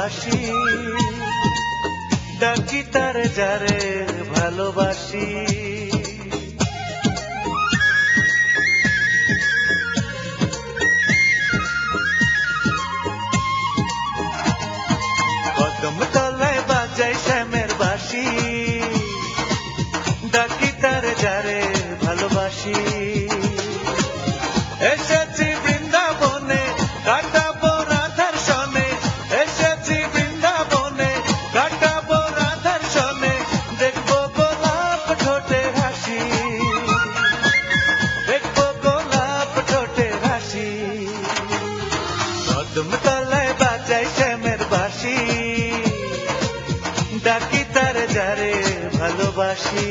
বাঁশি, ডাকি তারে যারে ভালোবাসি। কদম তলায় বাজাই শ্যামের বাঁশি, ডাকি তারে যারে ভালোবাসি। এসেছি বৃন্দাবনে কাটাবো রাধার সনে, এসেছি বৃন্দাবনে কাটাবো রাধার সনে, দেখবো গোলাপ ঠোঁটে হাসি, দেখবো গোলাপ ঠোঁটে হাসি। কদম তলায় বাজাই শ্যামের বাঁশি, ডাকি তারে যারে ভালোবাসি।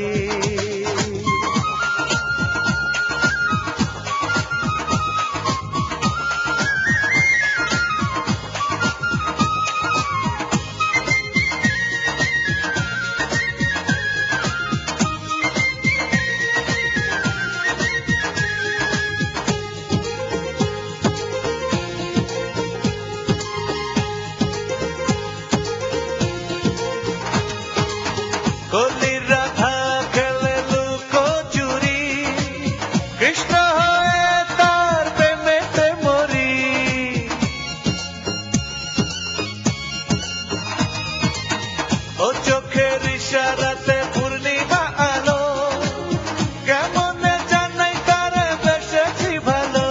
কলির রাধা খেলে লুকোচুরি, কৃষ্ণ হয়ে তার প্রেমেতে মরি। ও চোখের ইশারাতে পূর্ণিমা আলো, কেমনে জানাই তারে বেসেছি ভালো।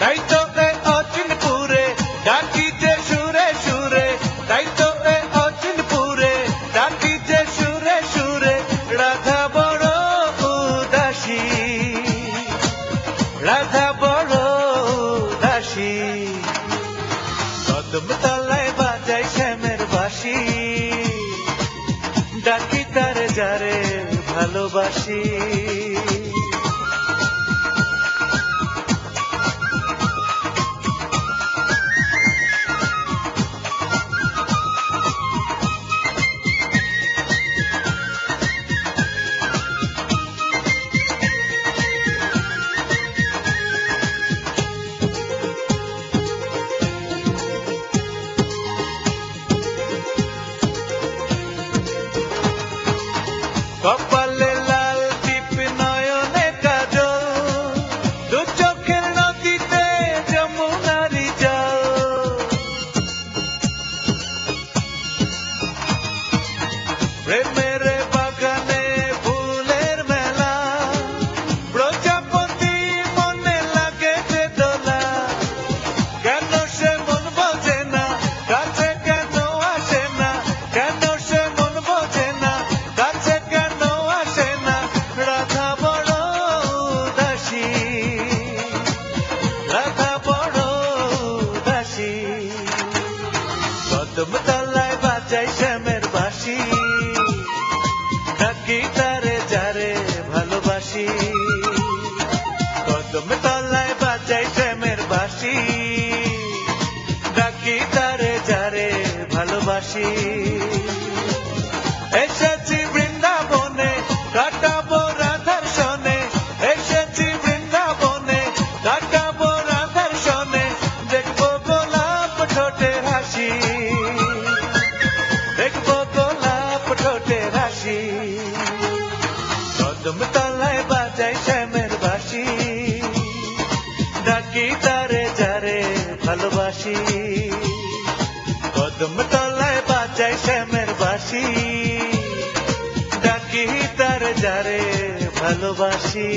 তাই তো এ অচিনপুরে ডাকি যে সুরে সুরে, তাই তো এ অচিনপুরে ডাকি যে সুরে সুরে। রাধা বড় উদাসী, রাধা বড় উদাসী। কদম তলায় বাজাই শ্যামের বাঁশি, ডাকি তারে যারে ভালোবাসি। কপালে লাল টিপ নয়নে কাজল, দু চোখের নদীতে যমুনারি জল। প্রেমের বাগানে ফুলের মেলা, প্রজাপতি মনে লাগে যে দোলা। কেন সে মন বোঝে না, কাছে কেন আসে না, কেন সে মন বোঝে না, কাছে কেন আসে না। রাধা বড় উদাসী, রাধা বড় উদাসী। কদম তলায় বাজাই শ্যামের বাঁশি, ডাকি তারে যারে ভালোবাসি। কদম তলায় বাজাই শ্যামের বাঁশি, ডাকি তারে যারে ভালোবাসি। এসেছি বৃন্দাবনে কাটাবো রাধার সনে, এসেছি বৃন্দাবনে কাটাবো রাধার সনে, দেখবো গোলাপ ঠোঁটে হাসি, দেখবো গোলাপ ঠোঁটে হাসি। কদম তলায় বাজাই শ্যামের বাঁশি, ডাকি তারে যারে ভালোবাসি। কদম তলায় বাজাই শ্যামের বাঁশি, ডাকি তারে যারে ভালোবাসি।